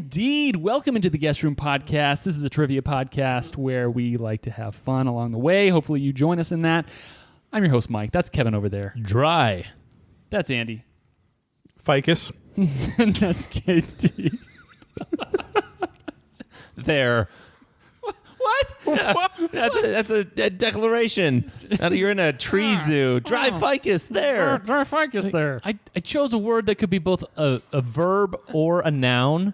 indeed. Welcome into the Guest Room Podcast. This is a trivia podcast where we like to have fun along the way. Hopefully you join us in that. I'm your host, Mike. That's Kevin over there. Dry. That's Andy. Ficus. And that's Katie. There. What? That's a declaration. You're in a tree zoo. Dry ficus there. Dry ficus there. I chose a word that could be both a verb or a noun,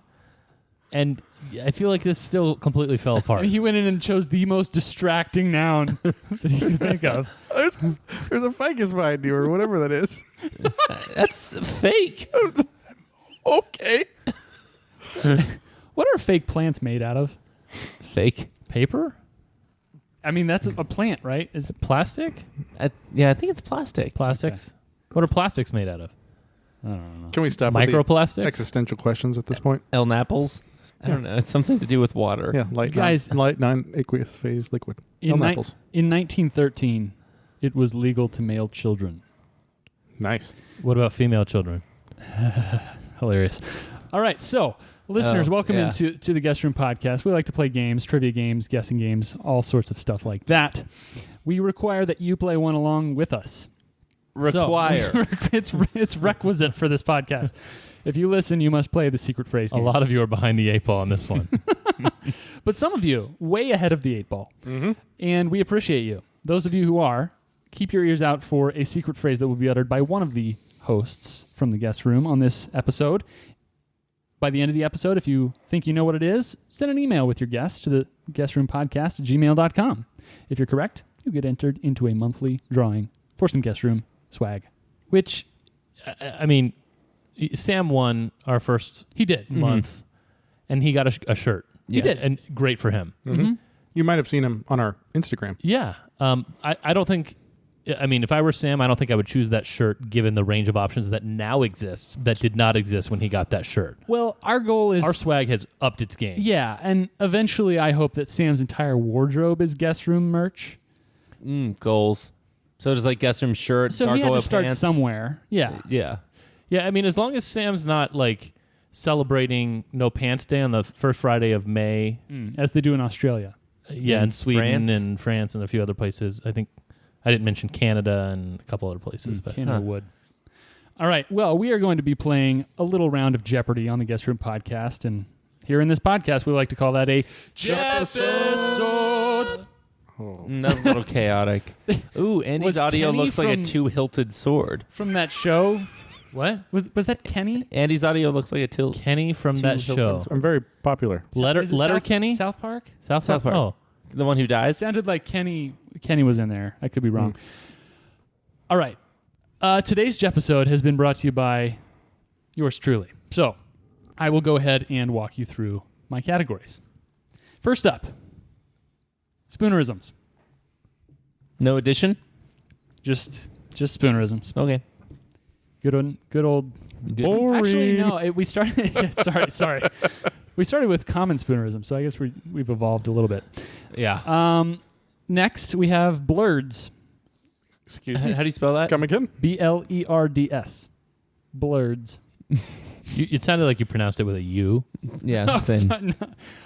and I feel like this still completely fell apart. And he went in and chose the most distracting noun that he could think of. There's a ficus behind you, or whatever that is. That's fake. Okay. What are fake plants made out of? Fake. Paper? I mean, that's a plant, right? Is it plastic? Yeah, I think it's plastic. Plastics? Okay. What are plastics made out of? I don't know. Can we stop with Microplastics? the existential questions at this point? El Napples? I don't know. It's something to do with water. Yeah, Guys, light non-aqueous phase liquid. In, El Napples. In 1913, it was legal to mail children. Nice. What about female children? Hilarious. All right, so listeners, welcome into the Guest Room Podcast. We like to play games, trivia games, guessing games, all sorts of stuff like that. We require that you play one along with us. Require. So, it's requisite for this podcast. If you listen, you must play the secret phrase game. A lot of you are behind the 8 ball on this one. But some of you, way ahead of the 8 ball. Mm-hmm. And we appreciate you. Those of you who are, keep your ears out for a secret phrase that will be uttered by one of the hosts from the guest room on this episode. By the end of the episode, if you think you know what it is, send an email with your guess to the guestroom.podcast@gmail.com. If you're correct, you get entered into a monthly drawing for some guest room swag. Which, I mean, Sam won our first month, and he got a shirt. He did. And great for him. Mm-hmm. You might have seen him on our Instagram. Yeah. I don't think... I mean, if I were Sam, I don't think I would choose that shirt given the range of options that now exists that did not exist when he got that shirt. Well, our goal is... Our swag has upped its game. Yeah, and eventually I hope that Sam's entire wardrobe is guest room merch. Goals. So just like guest room shirt, so gargoyle he had to start pants. somewhere. Yeah. Yeah. Yeah, I mean, as long as Sam's not like celebrating No Pants Day on the first Friday of May. As they do in Australia. Yeah, and Sweden France. and France and a few other places. I think I didn't mention Canada and a couple other places. But Canada would. All right. Well, we are going to be playing a little round of Jeopardy on the Guest Room Podcast. And here in this podcast, we like to call that a Jepisode. That's a little chaotic. Ooh, Andy's audio Kenny looks like a two-hilted sword. From that show? What? Was that Kenny? Andy's audio looks like a Kenny from that show. I'm very popular. Letter Kenny? South Park? South Park. Oh, the one who dies? Sounded like Kenny was in there. I could be wrong. All right. Today's Jepisode has been brought to you by yours truly. So I will go ahead and walk you through my categories. First up, spoonerisms. No addition? Just spoonerisms. Okay. Good old. Boring. Actually, no. We started. sorry. We started with common spoonerism, so I guess we've evolved a little bit. Yeah. Next, we have blurds. Excuse me. How do you spell that? Come again? BLERDS. Blurds. It sounded like you pronounced it with a U. Yeah, same. No,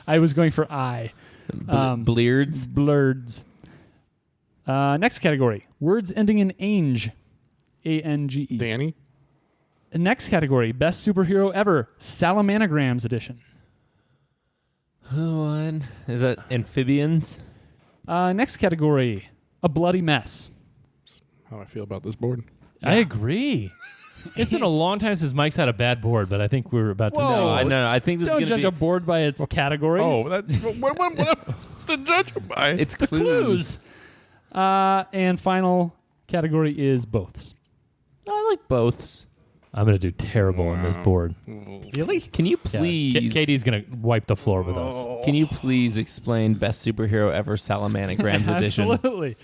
I was going for I. Bleards? Blurds. Next category. Words ending in ange. ANGE. Danny? Next category. Best superhero ever. Salamanograms edition. What? Is that amphibians? Next category. A bloody mess. How I feel about this board. I agree. It's been a long time since Mike's had a bad board, but I think we're about to Whoa. know. No, I think this Don't is going judge to a board by its categories. Oh, what am I supposed to judge them by? It's the clues. And final category is boths. I like boths. I'm going to do terrible on this board. Really? Can you please... Yeah. Katie's going to wipe the floor with us. Can you please explain Best Superhero Ever Salamanograms edition? Absolutely.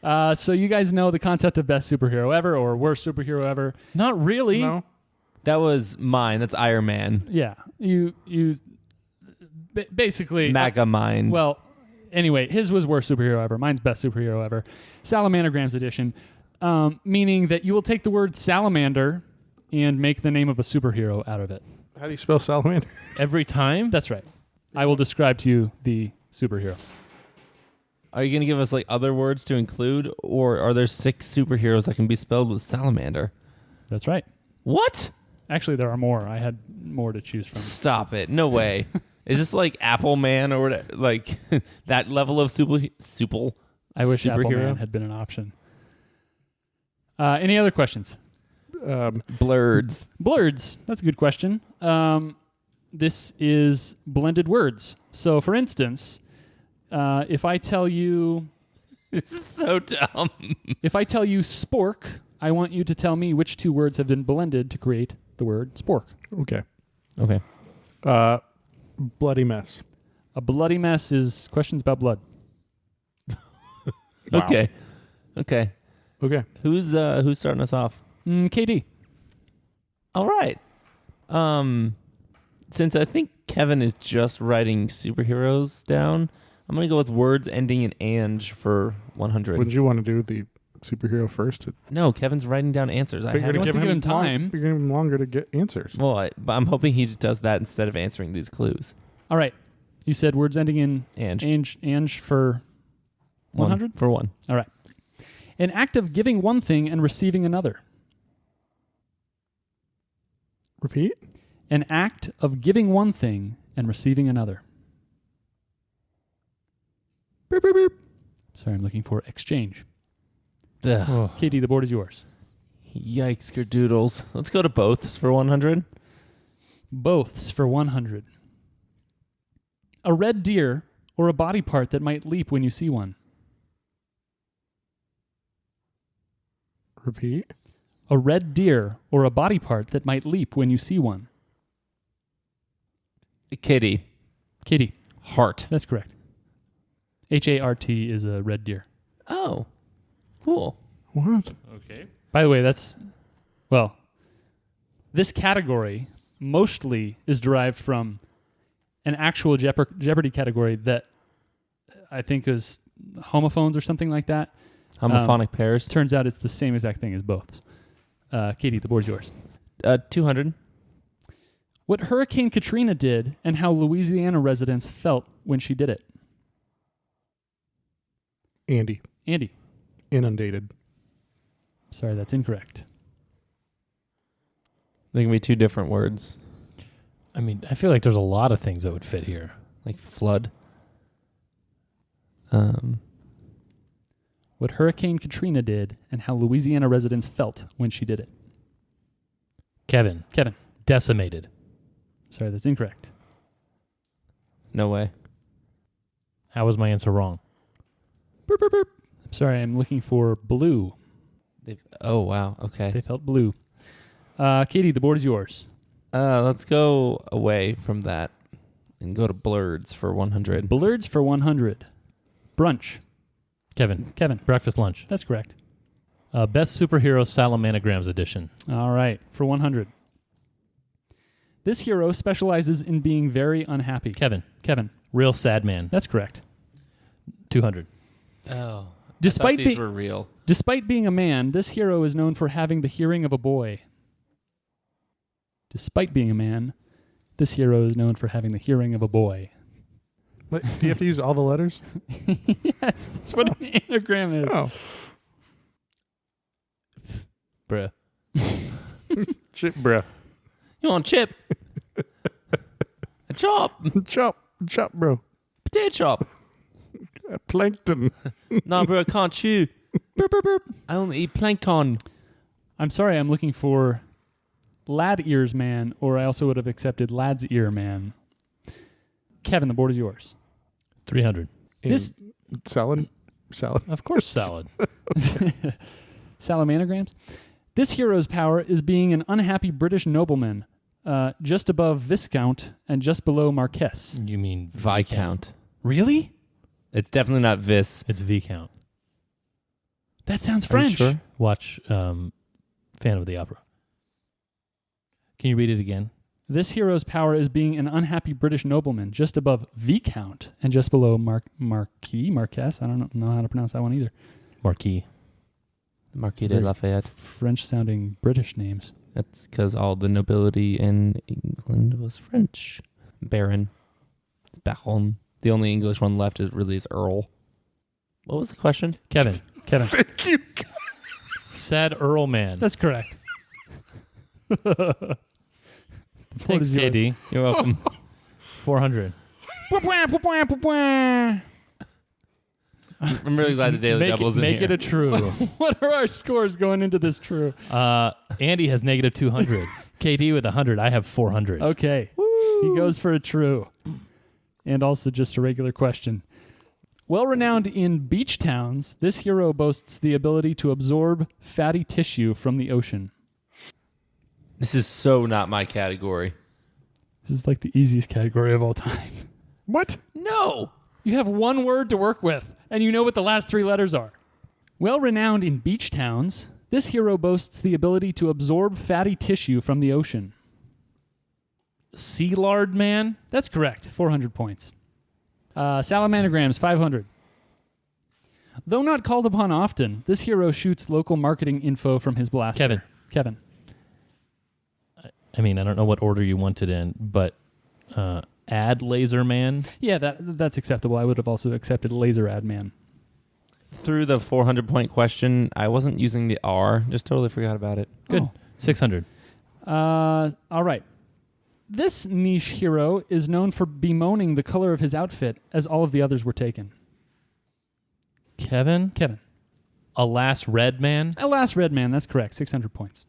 So you guys know the concept of best superhero ever or worst superhero ever. Not really. No. That was mine. That's Iron Man. Yeah. You basically... MAGA mind. Well, anyway, his was worst superhero ever. Mine's best superhero ever. Salamanograms edition, meaning that you will take the word salamander and make the name of a superhero out of it. How do you spell salamander? Every time? That's right. I will describe to you the superhero. Are you going to give us like other words to include, or are there 6 superheroes that can be spelled with salamander? That's right. What? Actually, there are more. I had more to choose from. Stop it. No way. Is this like Apple Man or whatever, like that level of supple I wish superhero? Apple Man had been an option. Any other questions? Blurds. Blurds. That's a good question. This is blended words. So, for instance, if I tell you... This is so dumb. If I tell you spork, I want you to tell me which 2 words have been blended to create the word spork. Okay. Okay. Bloody mess. A bloody mess is questions about blood. Wow. Okay. Okay. Okay. Who's starting us off? KD. All right. Since I think Kevin is just writing superheroes down, I'm going to go with words ending in "ange" for 100. Wouldn't you want to do the superhero first? No, Kevin's writing down answers. But you're He going wants to to give him time. You're going to give him longer to get answers. Well, but I'm hoping he just does that instead of answering these clues. All right. You said words ending in Ange. ange for 100? For 1. All right. An act of giving one thing and receiving another. Repeat. An act of giving one thing and receiving another. Beep, beep, beep. Sorry, I'm looking for exchange. Ugh. Katie, the board is yours. Yikes, doodles. Let's go to boths for 100. Boths for 100. A red deer or a body part that might leap when you see one. Repeat. A red deer or a body part that might leap when you see one. Kitty. Katie, Heart. that's correct. HART is a red deer. Oh. Cool. What? Okay. By the way, this category mostly is derived from an actual Jeopardy category that I think is homophones or something like that. Homophonic pairs. Turns out it's the same exact thing as both. Katie, the board's yours. 200. What Hurricane Katrina did and how Louisiana residents felt when she did it. Andy. Andy. Inundated. Sorry, that's incorrect. There can be 2 different words. I mean, I feel like there's a lot of things that would fit here. Like flood. What Hurricane Katrina did and how Louisiana residents felt when she did it. Kevin. Decimated. Sorry, that's incorrect. No way. How was my answer wrong? Burp, burp, burp. I'm sorry, I'm looking for blue. Oh, wow. Okay. They felt blue. Katie, the board is yours. Let's go away from that and go to blurds for 100. Blurds for 100. Brunch. Kevin. Kevin. Breakfast lunch. That's correct. Best superhero Salamanograms edition. All right, for 100. This hero specializes in being very unhappy. Kevin. Kevin. Real sad man. That's correct. 200. Oh. Despite these were real. Despite being a man, this hero is known for having the hearing of a boy. Despite being a man, this hero is known for having the hearing of a boy. What, do you have to use all the letters? Yes, that's what an anagram is. Oh. Bruh. Chip, bruh. You want chip? A chop. Chop, bro. Potato chop. Plankton. Nah, bro, I can't chew. Burp, burp, burp. I only eat plankton. I'm sorry, I'm looking for lad ears man, or I also would have accepted lad's ear man. Kevin, the board is yours. 300. This Salad. Of course, salad. Salamanograms. This hero's power is being an unhappy British nobleman, just above Viscount and just below Marquess. You mean Viscount. Really? It's definitely not vis. It's Viscount. That sounds Are you French. sure? Watch Phantom of the Opera. Can you read it again? This hero's power is being an unhappy British nobleman, just above Viscount and just below Marquess. I don't know how to pronounce that one either. Marquis. Marquis de Lafayette. French-sounding British names. That's because all the nobility in England was French. Baron. It's Baron. The only English one left is Earl. What was the question? Kevin. Thank you. Said Earl man. That's correct. Thanks, KD. You're welcome. 400. I'm really glad the Daily Double's in Make here. it a true. What are our scores going into this true? Andy has negative 200. KD with 100. I have 400. Okay. He goes for a true. And also just a regular question. Well renowned in beach towns, this hero boasts the ability to absorb fatty tissue from the ocean. This is so not my category. This is like the easiest category of all time. What? No. You have one word to work with, and you know what the last 3 letters are. Well renowned in beach towns, this hero boasts the ability to absorb fatty tissue from the ocean. Sea lard man. That's correct. 400 points. Salamandergrams, 500. Though not called upon often, this hero shoots local marketing info from his blaster. Kevin. I mean, I don't know what order you want it in, but ad laser man. Yeah, that's acceptable. I would have also accepted laser ad man. Through the 400-point question, I wasn't using the R. Just totally forgot about it. Good. Oh. 600. All right. This niche hero is known for bemoaning the color of his outfit, as all of the others were taken. Kevin. Alas red man. Alas, red man. That's correct. 600 points.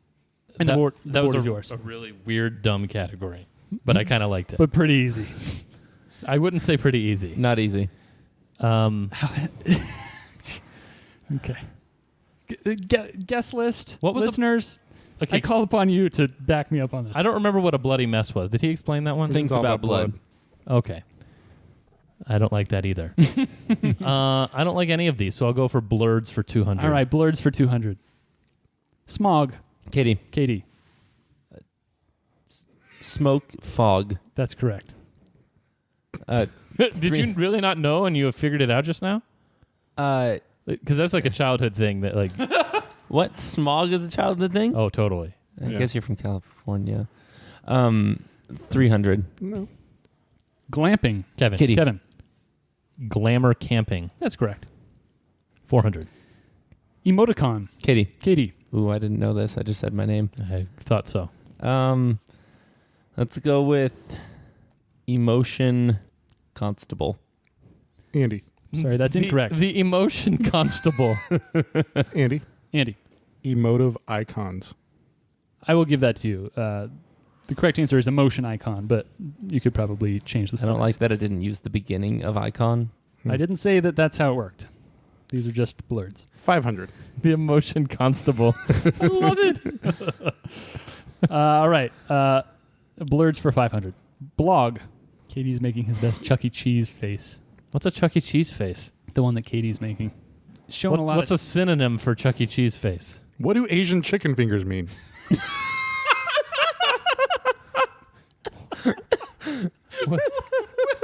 And that, the board that was is yours. a really weird, dumb category, but I kind of liked it. But pretty easy. I wouldn't say pretty easy. Not easy. Okay. Guest list. What was listeners? Okay, I call upon you to back me up on this. I don't remember what a bloody mess was. Did he explain that one? Things all about about blood. Okay. I don't like that either. I don't like any of these, so I'll go for blurds for 200. All right, blurds for 200. Smog. Katie. Smoke fog. That's correct. Did you really not know and you have figured it out just now? Because that's like a childhood thing that like... What? Smog is a childhood thing? Oh, totally. I guess you're from California. 300. No. Glamping. Kevin. Glamour camping. That's correct. 400. Emoticon. Katie. Ooh, I didn't know this. I just said my name. I thought so. Let's go with Emotion Constable. Andy. Sorry, that's incorrect. The emotion constable. Andy. Emotive icons. I will give that to you. The correct answer is emotion icon, but you could probably change the I don't syntax. like that it didn't use the beginning of icon. I didn't say that that's how it worked. These are just blurds. 500. The emotion constable. I love it. All right. Blurds for 500. Blog. Katie's making his best Chuck E. Cheese face. What's a Chuck E. Cheese face? The one that Katie's making. Showing What's a synonym for Chuck E. Cheese face? What do Asian chicken fingers mean?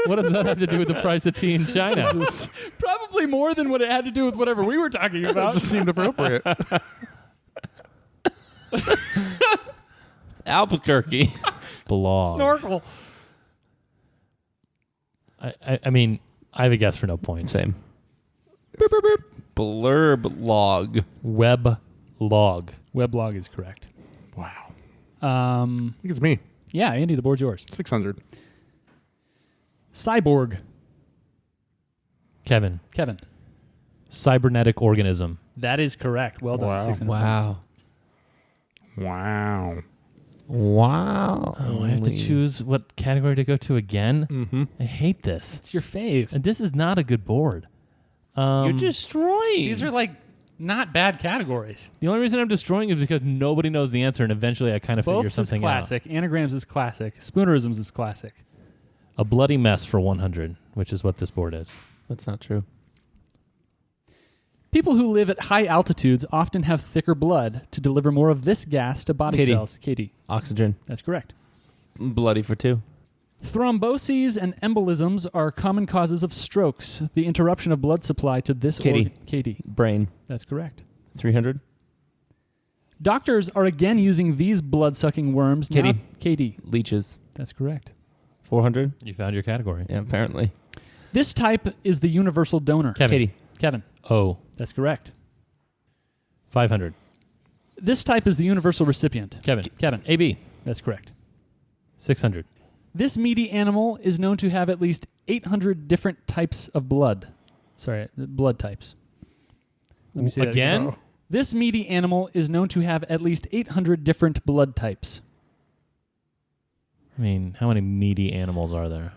What does that have to do with the price of tea in China? probably more than what it had to do with whatever we were talking It about. just seemed appropriate. Albuquerque. Blog. Snorkel. I mean, I have a guess for no points. Same. Blurb log. Web log. Weblog is correct. Wow. I think it's me. Yeah, Andy, the board's yours. 600. Cyborg. Kevin. Cybernetic organism. That is correct. Well done. Wow. 600 Wow. Wow. Wow. Oh, I have to choose what category to go to again? Mm-hmm. I hate this. It's your fave. And this is not a good board. You're destroying. These are like not bad categories. The only reason I'm destroying it is because nobody knows the answer, and eventually I kind of figure Both is something classic. Anagrams is classic. Spoonerisms is classic. out. A bloody mess for 100, which is what this board is. That's not true. People who live at high altitudes often have thicker blood to deliver more of this gas to body Katie. cells. Katie. Oxygen. That's correct. Bloody for 2. Thromboses and embolisms are common causes of strokes, the interruption of blood supply to this Katie. organ. Katie. Brain. That's correct. 300. Doctors are again using these blood-sucking worms. Kitty. Now, Katie. Leeches. That's correct. 400. You found your category. Yeah, apparently. This type is the universal donor. Kevin. Katie. Kevin. Oh. That's correct. 500. This type is the universal recipient. Kevin. Kevin. AB. That's correct. 600. This meaty animal is known to have at least 800 different types of blood. Sorry, blood types. Let me say that Again? Oh. This meaty animal is known to have at least 800 different blood types. I mean, how many meaty animals are there?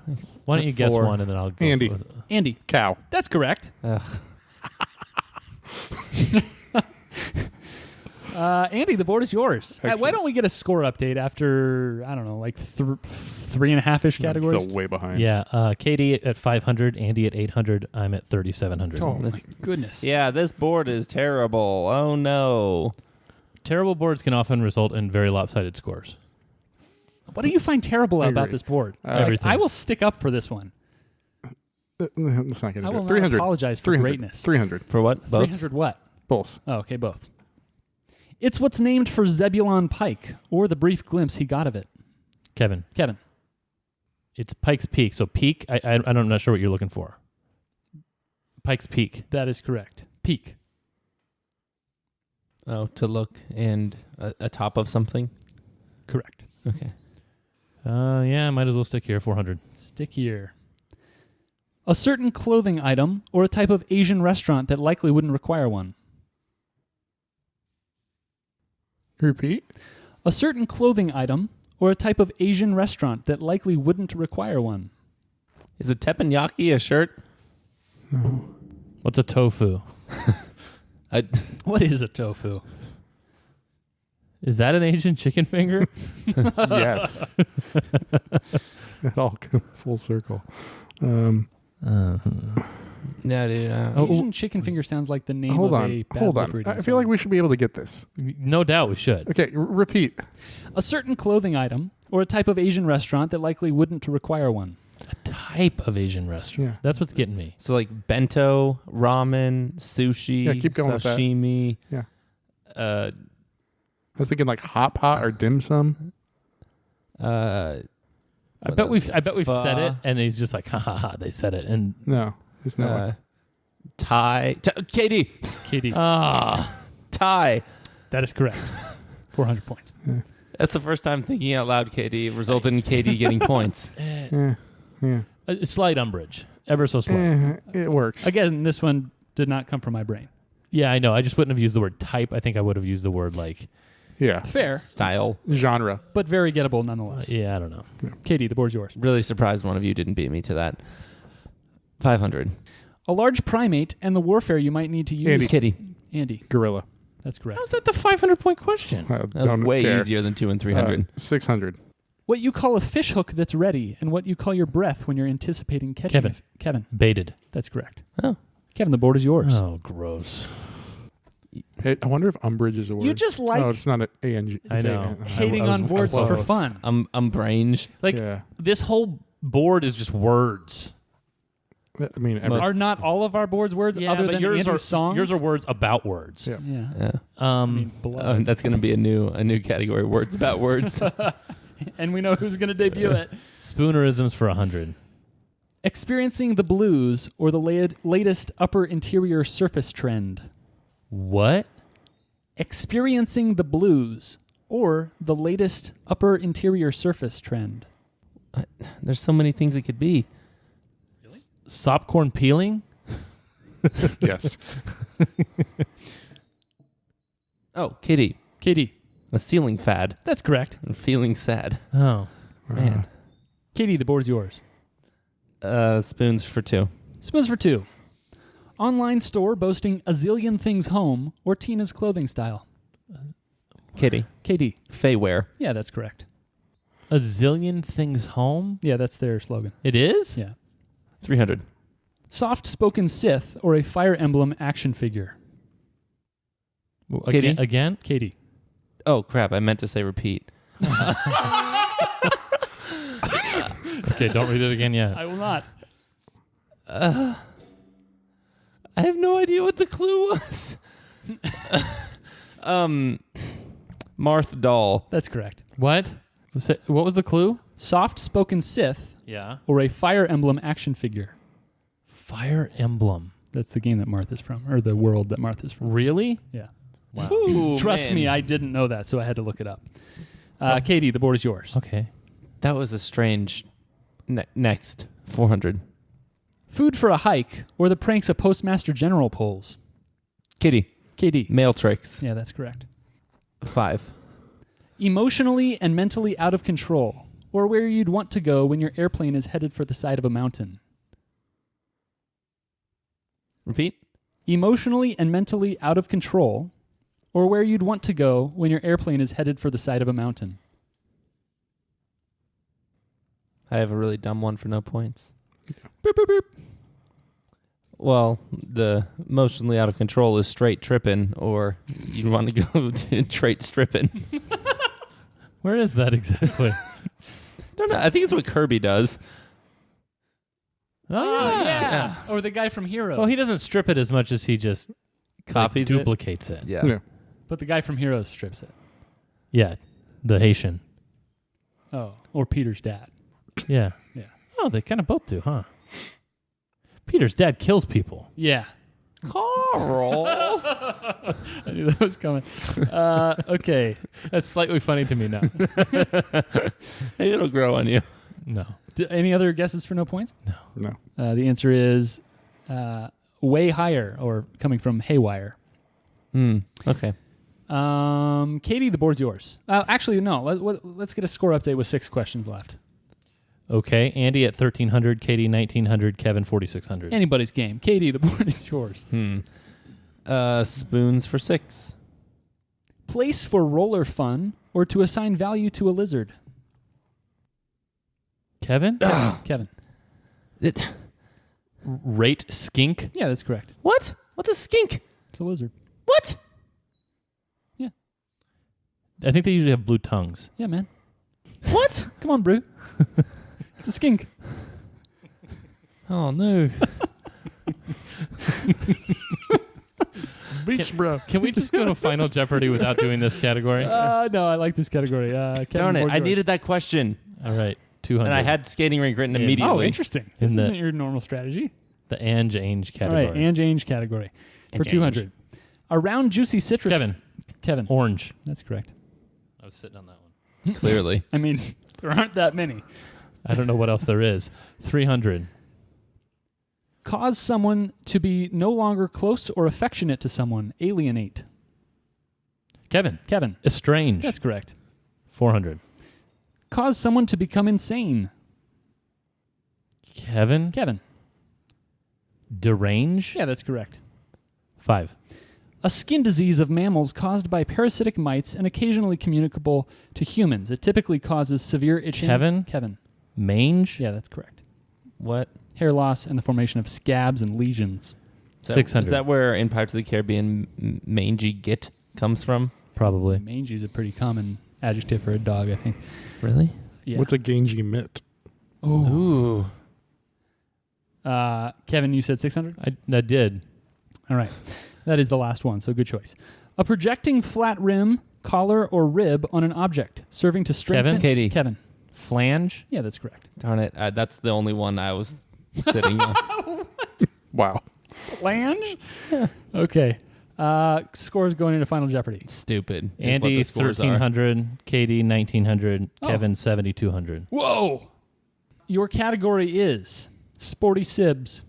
Why don't you guess 4. one and then I'll go Andy. with it. Andy. Cow. That's correct. Ugh. Andy, the board is yours. Why Excellent. don't we get a score update after, I don't know, like 3.5-ish I'm categories? still way behind. Yeah, Katie at 500, Andy at 800, I'm at 3,700. Oh, This- my goodness. Yeah, this board is terrible. Oh, no. Terrible boards can often result in very lopsided scores. What do you find terrible I about agree. this board? Everything. I will stick up for this one. Let's not get I into will it. not 300. apologize for 300. greatness. 300. For what? Both? 300 what? Both. Oh, okay, both. It's what's named for Zebulon Pike, or the brief glimpse he got of it. Kevin. Kevin. It's Pike's Peak. So Peak, I'm not sure what you're looking for. Pike's Peak. That is correct. Peak. Oh, to look and atop of something? Correct. Okay. Yeah, might as well stick here. 400. Stick here. A certain clothing item or a type of Asian restaurant that likely wouldn't require one. Repeat. A certain clothing item or a type of Asian restaurant that likely wouldn't require one. Is a teppanyaki a shirt? No. What's a tofu? What is a tofu? Is that an Asian chicken finger? Yes. It all comes full circle. No, dude. Asian chicken finger sounds like the name Hold of on. a bad Hold on. lip-reading I feel like song. we should be able to get this. No doubt we should. Okay, repeat. A certain clothing item or a type of Asian restaurant that likely wouldn't require one. A type of Asian restaurant. Yeah. That's what's getting me. So like bento, ramen, sushi, Yeah, keep going with that. sashimi. Yeah. Uh, I was thinking like hot pot or dim sum. I What bet else? we've said Pho. it, and he's just like, ha ha ha. They said it, and No, there's no way. Thai. KD. Katie. Thai. That is correct. 400 points. That's the first time thinking out loud, KD, resulted in KD getting points. Yeah. a slight umbrage, ever so slight. It works. Again, this one did not come from my brain. Yeah, I know. I just wouldn't have used the word type. I think I would have used the word like, Yeah. Fair, Style. Genre. but very gettable nonetheless. yeah, I don't know. Katie, the board's yours. Really surprised one of you didn't beat me to that. 500. A large primate and the warfare you might need to use. Andy. KD. Andy. Gorilla. That's correct. How's that the 500-point question? I That was don't way care. easier than 2 and 300. 600. What you call a fish hook that's ready and what you call your breath when you're anticipating catching Kevin. it. Kevin. Baited. That's correct. Oh. Kevin, the board is yours. Oh, gross. Hey, I wonder if umbrage is a word. You just like No, it's not an A-N-G. I know. hating I on was words for close. fun. Umbrange. Like, Yeah. this whole board is just words. I mean, Are not all of our boards words other but than yours Andy's are songs? yours are words about words. Yeah. Yeah. Yeah. I mean, blood. That's going to be a new category. Words about words. And we know who's going to debut it. Spoonerisms for 100. Experiencing the blues or the latest upper interior surface trend. What? Experiencing the blues or the latest upper interior surface trend. There's so many things it could be. Sopcorn peeling? Yes. Oh, Kitty. Katie. A ceiling fad. That's correct. I'm feeling sad. Oh. Man. Katie, the board's yours. Spoons for 2. Spoons for 2. Online store boasting a zillion things home or Tina's clothing style. Kitty. KD. Faywear. Yeah, that's correct. A zillion things home? Yeah, that's their slogan. It is? Yeah. 300. Soft-spoken Sith or a Fire Emblem action figure. Katie? Again? Katie. Oh, crap. I meant to say repeat. Okay, don't read it again yet. I will not. I have no idea what the clue was. Marth Doll. That's correct. What? What was the clue? Soft-spoken Sith Yeah. or a Fire Emblem action figure. Fire Emblem. That's the game that Marth is from, or the world that Marth is from. Really? Yeah. Wow. Ooh, Trust man. me, I didn't know that, so I had to look it up. Katie, the board is yours. Okay. That was a strange... next. 400. Food for a hike or the pranks a Postmaster General pulls. Kitty. KD. Mail tricks. Yeah, that's correct. 5. Emotionally and mentally out of control, or where you'd want to go when your airplane is headed for the side of a mountain. Repeat. Emotionally and mentally out of control, or where you'd want to go when your airplane is headed for the side of a mountain. I have a really dumb one for no points. Boop, boop, boop. Well, the emotionally out of control is straight tripping, or you want to go to straight stripping. Where is that exactly? Don't know. I think it's what Kirby does. Oh, Yeah. Or the guy from Heroes. Well, he doesn't strip it as much as he just Copies it? duplicates it. Yeah. Yeah. But the guy from Heroes strips it. Yeah. The Haitian. Oh. Or Peter's dad. Yeah. Yeah. Oh, they kind of both do, huh? Peter's dad kills people. Yeah. Carl. I knew that was coming. Okay. That's slightly funny to me now. It'll grow on you. No. Any other guesses for no points? No. The answer is way higher, or coming from haywire. Okay. Katie, the board's yours. Actually, no. Let's get a score update with 6 questions left. Okay. Andy at 1,300, Katie 1,900, Kevin 4,600. Anybody's game. Katie, the board is yours. Spoons for 6. Place for roller fun or to assign value to a lizard. Kevin? Kevin. Rate skink? Yeah, that's correct. What? What's a skink? It's a lizard. What? I think they usually have blue tongues. Yeah, man. What? Come on, Brew. It's a skink. Oh, no. Beach, bro. Can we just go to Final Jeopardy without doing this category? No, I like this category. Kevin, Darn it. board's I yours. needed that question. All right. 200. And I had skating rink written Yeah. immediately. Oh, interesting. This In the- isn't your normal strategy. the Ange Ainge category. All right, and Ange category for Ange. 200. A round juicy citrus. Kevin. Orange. That's correct. I was sitting on that one. Clearly. I mean, there aren't that many. I don't know what else there is. 300. Cause someone to be no longer close or affectionate to someone. Alienate. Kevin. Kevin. Estrange. That's correct. 400. Cause someone to become insane. Kevin. Kevin. Derange. Yeah, that's correct. 5. A skin disease of mammals caused by parasitic mites and occasionally communicable to humans. It typically causes severe itching. Kevin. Mange. Yeah, that's correct. What? Hair loss and the formation of scabs and lesions. 600. Is that where in Pirates of the Caribbean mangy git comes from? Probably. Mangy is a pretty common adjective for a dog, I think. Really? Yeah. What's a gangy mitt? Ooh. Kevin, you said 600? I did. All right. That is the last one, so good choice. A projecting flat rim, collar, or rib on an object, serving to strengthen... Kevin? Katie. Kevin. Flange. Yeah, that's correct. Darn it. That's the only one I was sitting on. Wow. Flange? Okay. Scores going into Final Jeopardy. Stupid. Here's what Andy the scores are. 1,300, Katie 1,900, Oh. Kevin 7,200. Whoa! Your category is Sporty Sibs.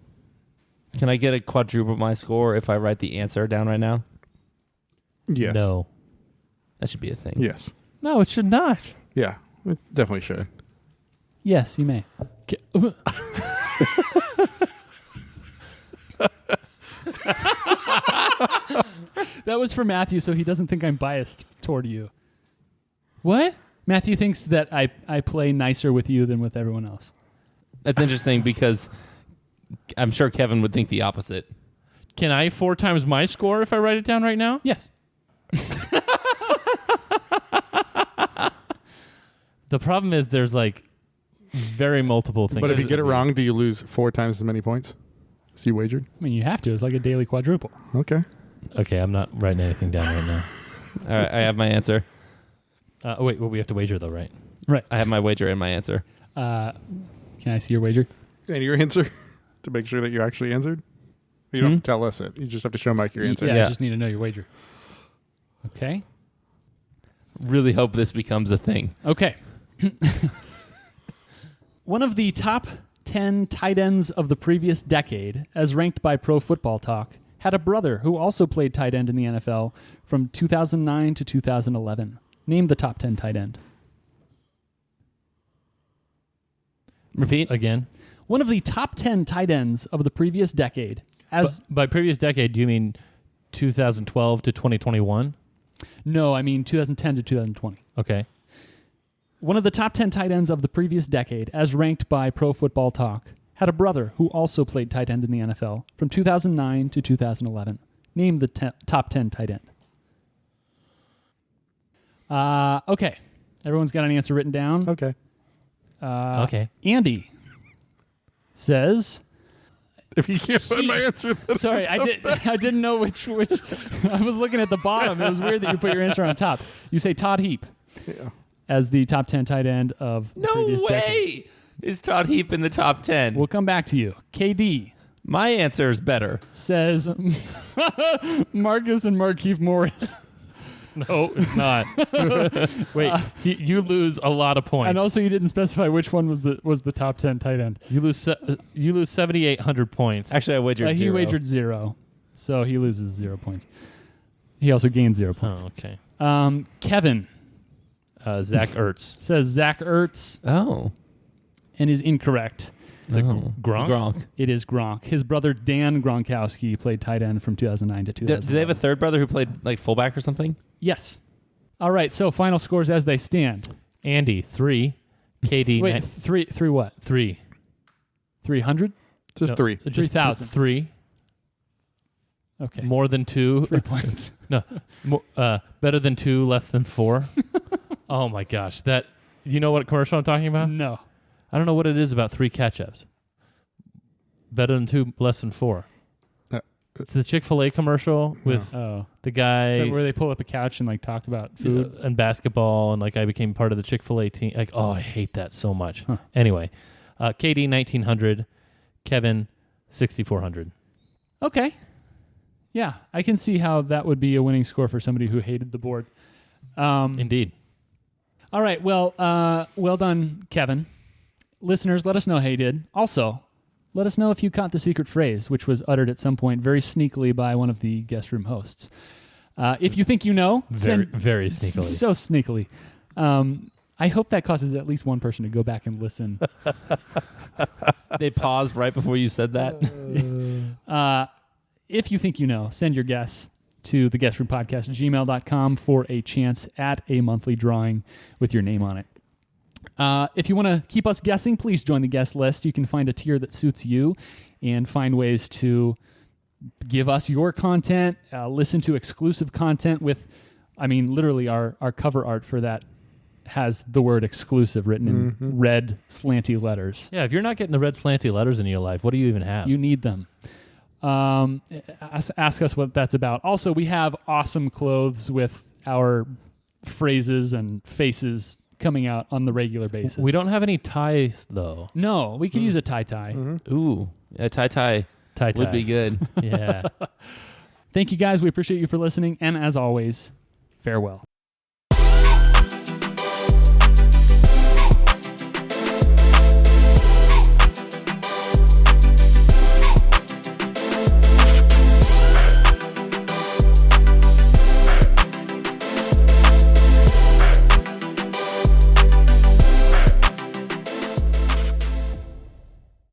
Can I get a quadruple my score if I write the answer down right now? Yes. No. That should be a thing. Yes. No, it should not. Yeah. It definitely should. Yes, you may. That was for Matthew, so he doesn't think I'm biased toward you. What? Matthew thinks that I play nicer with you than with everyone else. That's interesting because I'm sure Kevin would think the opposite. Can I 4 times my score if I write it down right now? Yes. The problem is there's like very multiple things. But if you get it wrong, do you lose 4 times as many points as you wagered? I mean, you have to. It's like a daily quadruple. Okay. Okay, I'm not writing anything down right now. All right, I have my answer. Wait, well, we have to wager, though, right? Right. I have my wager and my answer. Can I see your wager? And your answer to make sure that you actually answered? You don't have to tell us it. You just have to show Mike your answer. Yeah, Yeah. I just need to know your wager. Okay. Really hope this becomes a thing. Okay. One of the top 10 tight ends of the previous decade, as ranked by Pro Football Talk, had a brother who also played tight end in the NFL from 2009 to 2011. Name the top 10 tight end. Repeat. Again? One of the top 10 tight ends of the previous decade, as By previous decade, do you mean 2012 to 2021? no, I mean 2010 to 2020. Okay. One of the top 10 tight ends of the previous decade, as ranked by Pro Football Talk, had a brother who also played tight end in the NFL from 2009 to 2011. Name the top 10 tight end. Okay. Everyone's got an answer written down. Okay. Okay. Andy says... If you can't find my answer, then Sorry, I didn't know which. I was looking at the bottom. It was weird that you put your answer on top. You say Todd Heap yeah. as the top 10 tight end of the No previous way! decade. Is Todd Heap in the top 10? We'll come back to you. KD My answer is better. says Marcus and Markeith Morris. No, it's not. Wait, you lose a lot of points. And also, you didn't specify which one was the top 10 tight end. you lose 7,800 points. Actually, I wagered He 0. wagered 0, so he loses 0 points. He also gains 0 points. Oh, okay. Kevin Zach Ertz. says Zach Ertz Oh. and is incorrect. Gronk? Gronk. It is Gronk. His brother Dan Gronkowski played tight end from 2009 to Do 2011. they have a third brother who played like fullback or something? Yes. All right, so final scores as they stand. Andy, 3. KD, Wait, three what? 3. 300? Just No, 3. just 3,000. 3. Okay. More than 2. 3 points. No. Better than 2, less than 4. Oh, my gosh. That. You know what commercial I'm talking about? No. I don't know what it is about 3 catch-ups. Better than 2, less than 4. It's the Chick-fil-A commercial with Oh. the guy Is that where they pull up a couch and like talk about food? and basketball, and like I became part of the Chick-fil-A team. Like, oh, I hate that so much. Huh. Anyway, KD 1,900, Kevin 6,400. Okay. Yeah, I can see how that would be a winning score for somebody who hated the board. Indeed. All right. Well, well done, Kevin. Listeners, let us know how you did. Also, let us know if you caught the secret phrase, which was uttered at some point very sneakily by one of the guest room hosts. If you think you know, Very sneakily. So sneakily. I hope that causes at least one person to go back and listen. They paused right before you said that. If you think you know, send your guess to theguestroom@gmail.com for a chance at a monthly drawing with your name on it. If you want to keep us guessing, please join the guest list. You can find a tier that suits you and find ways to give us your content, listen to exclusive content with, literally our cover art for that has the word exclusive written in red slanty letters. Yeah, if you're not getting the red slanty letters in your life, what do you even have? You need them. Ask us what that's about. Also, we have awesome clothes with our phrases and faces coming out on the regular basis. We don't have any ties, though. No, we could use a tie-tie. Ooh, a tie would be good. Yeah. Thank you, guys. We appreciate you for listening. And as always, farewell.